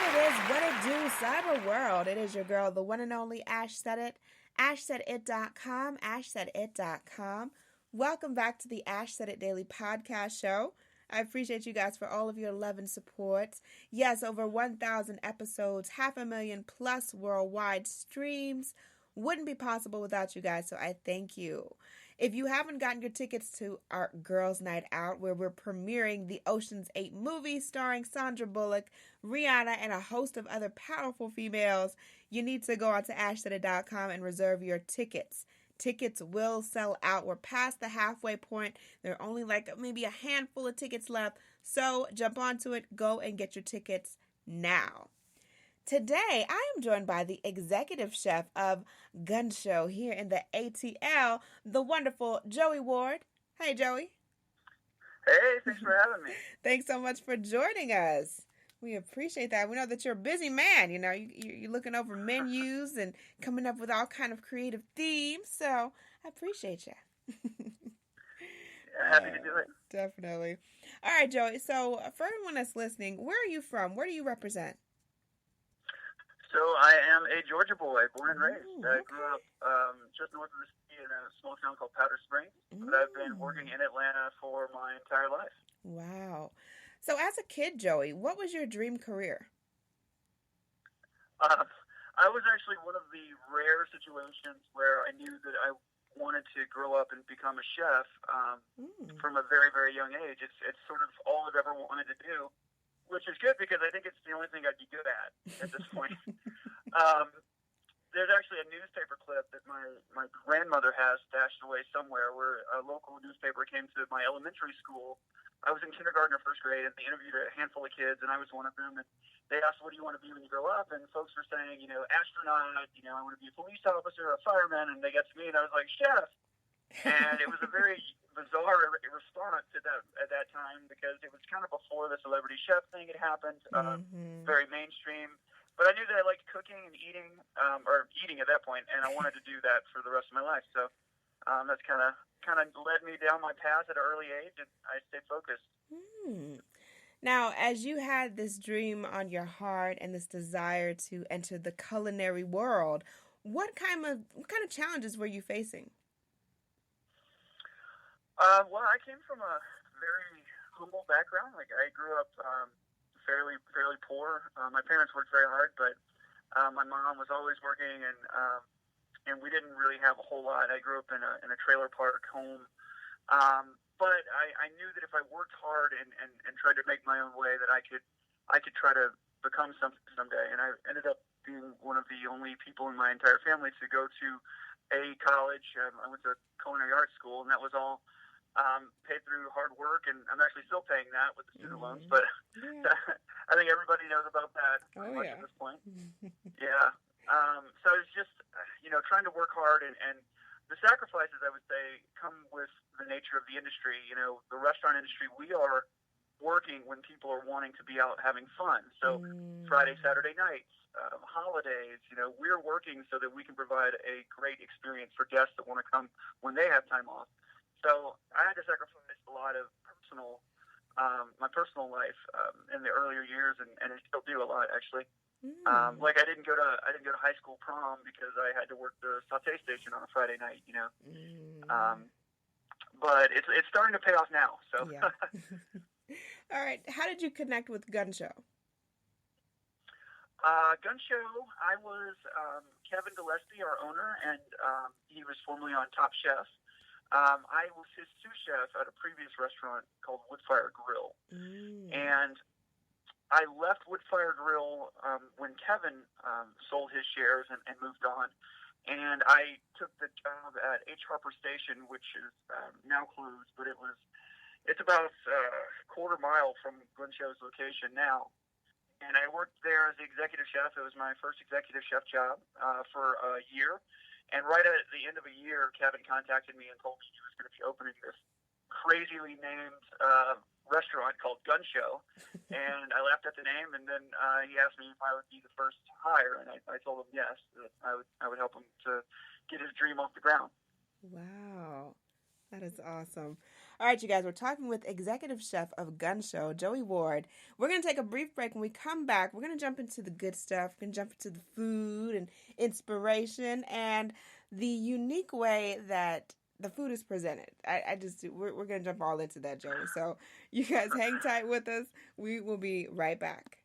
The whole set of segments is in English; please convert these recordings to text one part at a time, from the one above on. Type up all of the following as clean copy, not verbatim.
it is, what it do, cyber world. It is your girl, the one and only Ash Said It. AshSaidIt.com, AshSaidIt.com. Welcome back to the Ash Said It Daily Podcast Show. I appreciate you guys for all of your love and support. Yes, over 1,000 episodes, 500,000 plus worldwide streams. Wouldn't be possible without you guys, so I thank you. If you haven't gotten your tickets to our Girls Night Out, where we're premiering the Ocean's 8 movie starring Sandra Bullock, Rihanna, and a host of other powerful females, you need to go on to ashsaidit.com and reserve your tickets. Tickets will sell out. We're past the halfway point. There are only maybe a handful of tickets left. So jump onto it. Go and get your tickets now. Today, I am joined by the executive chef of Gunshow here in the ATL, the wonderful Joey Ward. Hey, Joey. Hey, thanks for having me. Thanks so much for joining us. We appreciate that. We know that you're a busy man. You know, you're looking over menus and coming up with all kind of creative themes. So I appreciate you. Happy to do it. Definitely. All right, Joey. So for everyone that's listening, where are you from? Where do you represent? So I am a Georgia boy, born and raised. Ooh, I grew up just north of the city in a small town called Powder Springs, but I've been working in Atlanta for my entire life. Wow. So as a kid, Joey, what was your dream career? I was actually one of the rare situations where I knew that I wanted to grow up and become a chef from a very, very young age. It's sort of all I've ever wanted to do, which is good because I think it's the only thing I'd be good at this point. There's actually a newspaper clip that my grandmother has stashed away somewhere where a local newspaper came to my elementary school. I was in kindergarten or first grade, and they interviewed a handful of kids, and I was one of them. And they asked, what do you want to be when you grow up? And folks were saying, astronaut, I want to be a police officer, a fireman. And they got to me, and I was like, chef. And it was a very bizarre response at that time because it was kind of before the celebrity chef thing had happened, very mainstream. But I knew that I liked cooking and eating, or eating at that point, and I wanted to do that for the rest of my life. So that's kind of led me down my path at an early age, and I stayed focused. Now, as you had this dream on your heart and this desire to enter the culinary world, what kind of challenges were you facing? Well, I came from a very humble background. Like I grew up fairly poor. My parents worked very hard, but my mom was always working, and we didn't really have a whole lot. I grew up in a trailer park home, but I knew that if I worked hard and tried to make my own way, that I could try to become something someday. And I ended up being one of the only people in my entire family to go to a college. I went to culinary arts school, and that was all paid through hard work, and I'm actually still paying that with the student loans, but I think everybody knows about that pretty much at this point. Yeah. So it's just, trying to work hard, and the sacrifices, I would say, come with the nature of the industry. The restaurant industry, we are working when people are wanting to be out having fun. So Friday, Saturday nights, holidays, we're working so that we can provide a great experience for guests that want to come when they have time off. So I had to sacrifice a lot of my personal life in the earlier years, and I still do a lot, actually. Like I didn't go to high school prom because I had to work the saute station on a Friday night, But it's starting to pay off now. So. Yeah. All right. How did you connect with Gunshow? Gunshow, I was Kevin Gillespie, our owner, and he was formerly on Top Chef. I was his sous chef at a previous restaurant called Woodfire Grill. And I left Woodfire Grill when Kevin sold his shares and moved on. And I took the job at H. Harper Station, which is now closed, but it's about a quarter mile from Gunshow's location now. And I worked there as the executive chef. It was my first executive chef job for a year. And right at the end of a year, Kevin contacted me and told me he was going to be opening this crazily named restaurant called Gunshow. And I laughed at the name, and then he asked me if I would be the first to hire, and I told him yes, that I would help him to get his dream off the ground. Wow. That is awesome. All right, you guys, we're talking with executive chef of Gunshow, Joey Ward. We're going to take a brief break. When we come back, we're going to jump into the good stuff. We're going to jump into the food and inspiration and the unique way that the food is presented. We're going to jump all into that, Joey. So you guys hang tight with us. We will be right back.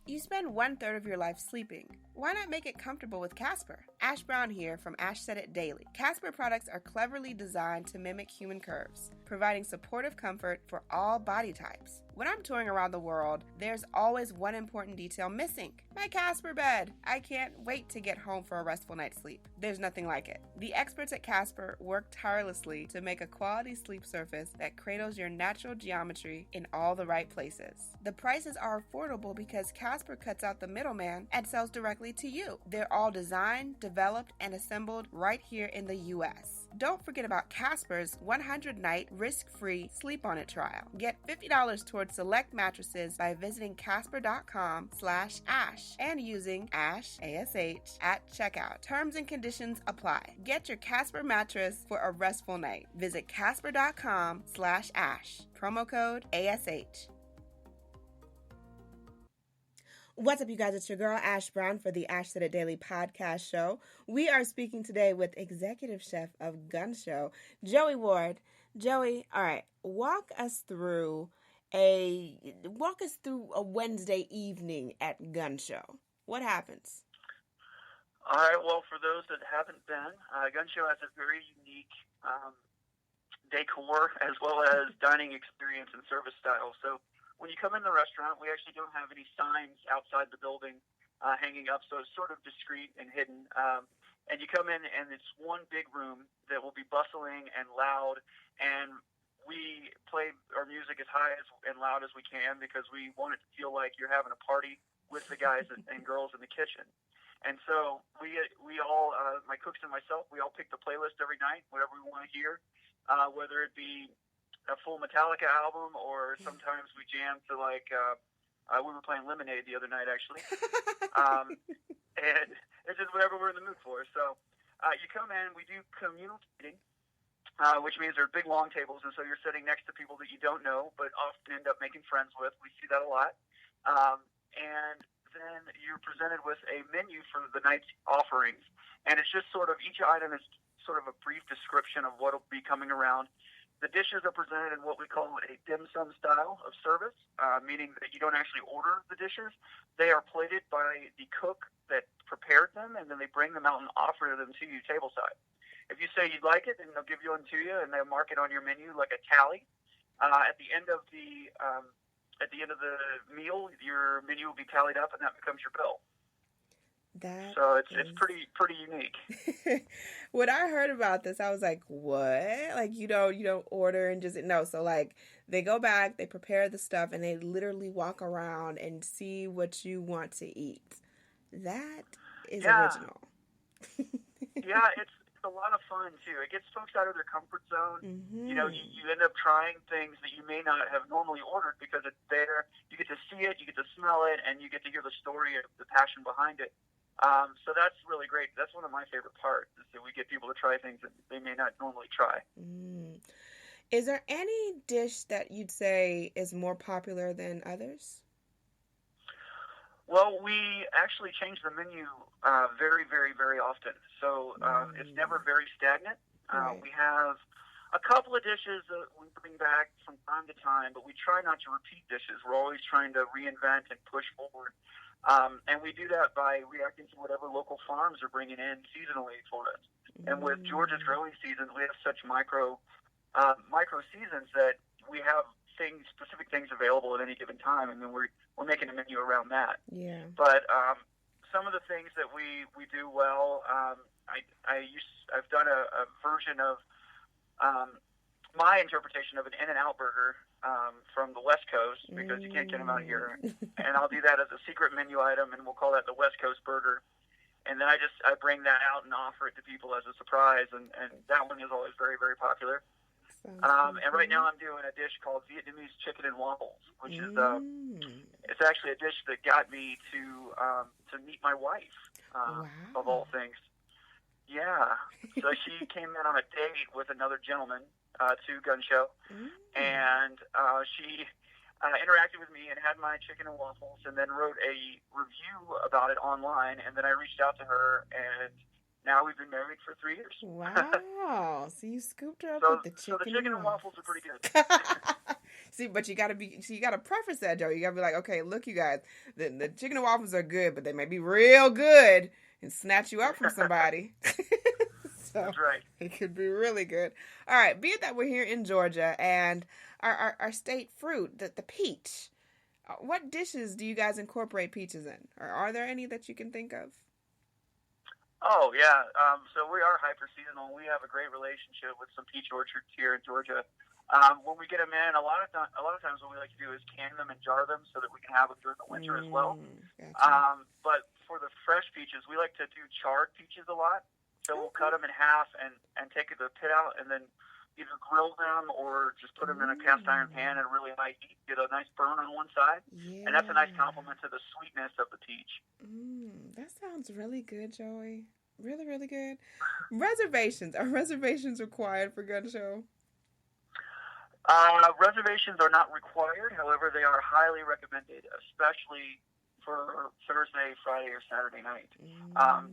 You spend 1/3 of your life sleeping. Why not make it comfortable with Casper? Ash Brown here from Ash Said It Daily. Casper products are cleverly designed to mimic human curves, providing supportive comfort for all body types. When I'm touring around the world, there's always one important detail missing: my Casper bed. I can't wait to get home for a restful night's sleep. There's nothing like it. The experts at Casper work tirelessly to make a quality sleep surface that cradles your natural geometry in all the right places. The prices are affordable because Casper cuts out the middleman and sells directly to you. They're all designed, developed, and assembled right here in the U.S. Don't forget about Casper's 100-night risk-free Sleep On It trial. Get $50 towards select mattresses by visiting casper.com/ash and using ASH, ASH, at checkout. Terms and conditions apply. Get your Casper mattress for a restful night. Visit casper.com/ash. Promo code ASH. What's up, you guys? It's your girl, Ash Brown, for the Ash Said It Daily podcast show. We are speaking today with executive chef of Gunshow, Joey Ward. Joey, all right, walk us through a Wednesday evening at Gunshow. What happens? All right, well, for those that haven't been, Gunshow has a very unique decor as well as dining experience and service style. So when you come in the restaurant, we actually don't have any signs outside the building hanging up, so it's sort of discreet and hidden. And you come in, and it's one big room that will be bustling and loud, and we play our music as high and loud as we can because we want it to feel like you're having a party with the guys and girls in the kitchen. And so we all, my cooks and myself, we all pick the playlist every night, whatever we want to hear, whether it be a full Metallica album, or sometimes we jam to we were playing Lemonade the other night, actually. And it's just whatever we're in the mood for. So you come in, we do communal seating, which means there are big long tables, and so you're sitting next to people that you don't know, but often end up making friends with. We see that a lot. And then you're presented with a menu for the night's offerings, and it's just sort of, each item is sort of a brief description of what will be coming around. The dishes are presented in what we call a dim sum style of service, meaning that you don't actually order the dishes. They are plated by the cook that prepared them, and then they bring them out and offer them to you tableside. If you say you'd like it, then they'll give you one to you, and they'll mark it on your menu like a tally. At the end of the meal, your menu will be tallied up, and that becomes your bill. So it's pretty unique. When I heard about this, I was like, what? Like, you don't order and just, no. So like, they go back, they prepare the stuff, and they literally walk around and see what you want to eat. That is original. Yeah, it's a lot of fun too. It gets folks out of their comfort zone. Mm-hmm. You end up trying things that you may not have normally ordered because it's there. You get to see it, you get to smell it, and you get to hear the story of the passion behind it. So that's really great. That's one of my favorite parts, is that we get people to try things that they may not normally try. Mm. Is there any dish that you'd say is more popular than others? Well, we actually change the menu very, very, very often. So it's never very stagnant. Right. We have a couple of dishes that we bring back from time to time, but we try not to repeat dishes. We're always trying to reinvent and push forward. And we do that by reacting to whatever local farms are bringing in seasonally for us. And with Georgia's growing seasons, we have such micro seasons that we have specific things available at any given time, and then we're making a menu around that. Yeah. But some of the things that we do well, I've done a version of my interpretation of an In-N-Out burger from the West Coast, because you can't get them out here. And I'll do that as a secret menu item, and we'll call that the West Coast burger. And then I bring that out and offer it to people as a surprise, and that one is always very, very popular. And right now I'm doing a dish called Vietnamese chicken and waffles, which is it's actually a dish that got me to meet my wife, of all things. Yeah. So she came in on a date with another gentleman to Gunshow, and she interacted with me and had my chicken and waffles, and then wrote a review about it online. And then I reached out to her, and now we've been married for 3 years. Wow! So you scooped her up with the chicken. So the chicken and waffles are pretty good. See, but you gotta preface that, Joe. You gotta be like, okay, look, you guys, the chicken and waffles are good, but they may be real good and snatch you up from somebody. So that's right. It could be really good. All right, be it that we're here in Georgia and our state fruit, the peach. What dishes do you guys incorporate peaches in? Or are there any that you can think of? Oh, yeah. So we are hyper-seasonal. We have a great relationship with some peach orchards here in Georgia. When we get them in, a lot of times what we like to do is can them and jar them so that we can have them during the winter as well. Gotcha. But for the fresh peaches, we like to do charred peaches a lot. So we'll cut them in half and take the pit out, and then either grill them or just put them in a cast iron pan at a really high heat, get a nice burn on one side, and that's a nice compliment to the sweetness of the peach. That sounds really good, Joey. Really, really good. Reservations. Are reservations required for Gunshow? Reservations are not required. However, they are highly recommended, especially for Thursday, Friday, or Saturday night.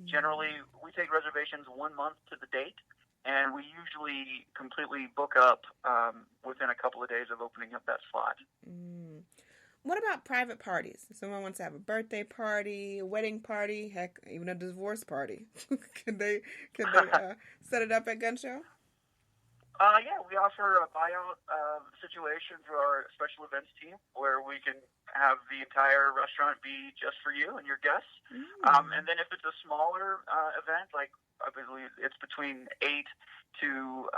Generally, we take reservations 1 month to the date, and we usually completely book up within a couple of days of opening up that slot. What about private parties? If someone wants to have a birthday party, a wedding party, heck, even a divorce party. Can they set it up at Gunshow? Yeah, we offer a buyout situation through our special events team where we can have the entire restaurant be just for you and your guests. And then if it's a smaller event, like I believe it's between 8 to,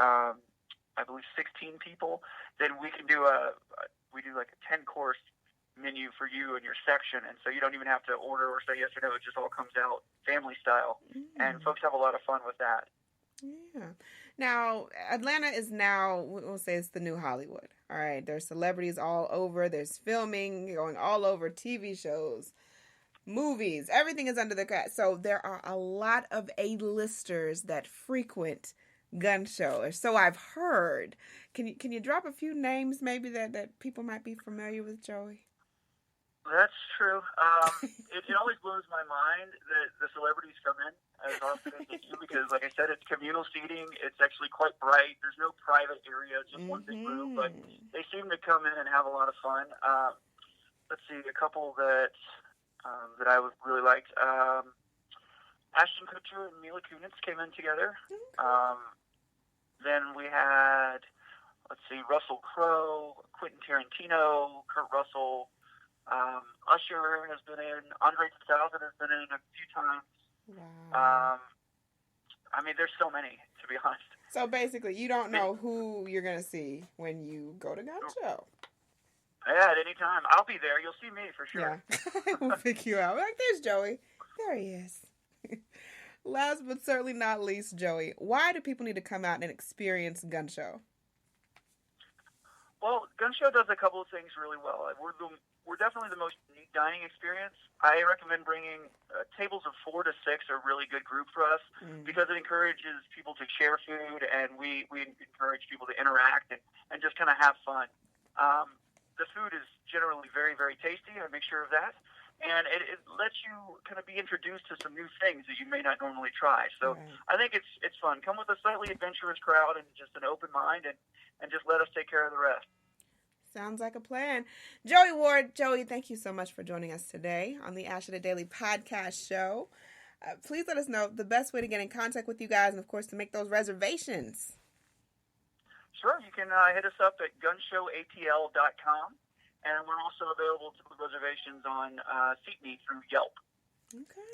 I believe, 16 people, then we can do like a 10-course menu for you and your section. And so you don't even have to order or say yes or no. It just all comes out family style. And folks have a lot of fun with that. Yeah. Now, Atlanta is now, we'll say it's the new Hollywood. All right. There's celebrities all over. There's filming going all over, TV shows, movies. Everything is under the cat. So there are a lot of A-listers that frequent Gunshow, or so I've heard. Can you drop a few names maybe that people might be familiar with, Joey? That's true. It always blows my mind that the celebrities come in as often as they do because, like I said, it's communal seating. It's actually quite bright. There's no private area, just one big room. But they seem to come in and have a lot of fun. Let's see, a couple that I really liked. Ashton Kutcher and Mila Kunis came in together. Then we had, Russell Crowe, Quentin Tarantino, Kurt Russell. Usher has been in. Andre 2000 has been in a few times. Wow. There's so many, to be honest. So basically, you don't know who you're going to see when you go to Gunshow. Yeah, at any time. I'll be there. You'll see me for sure. Yeah. We'll pick you out. Like, there's Joey. There he is. Last but certainly not least, Joey, why do people need to come out and experience Gunshow? Well, Gunshow does a couple of things really well. We're definitely the most unique dining experience. I recommend bringing tables of 4 to 6 are a really good group for us because it encourages people to share food, and we encourage people to interact and just kind of have fun. The food is generally very, very tasty. I make sure of that. And it lets you kind of be introduced to some new things that you may not normally try. So I think it's fun. Come with a slightly adventurous crowd and just an open mind and just let us take care of the rest. Sounds like a plan. Joey Ward, Joey, thank you so much for joining us today on the Ashton Daily podcast show. Please let us know the best way to get in contact with you guys and, of course, to make those reservations. Sure. You can hit us up at gunshowatl.com. And we're also available to put reservations on SeatMe through Yelp. Okay.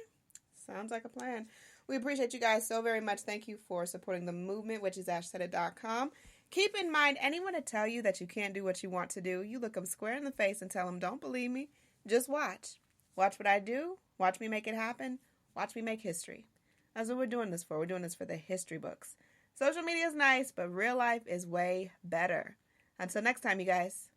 Sounds like a plan. We appreciate you guys so very much. Thank you for supporting the movement, which is ashsaidit.com. Keep in mind, anyone to tell you that you can't do what you want to do, you look them square in the face and tell them, don't believe me. Just watch. Watch what I do. Watch me make it happen. Watch me make history. That's what we're doing this for. We're doing this for the history books. Social media is nice, but real life is way better. Until next time, you guys.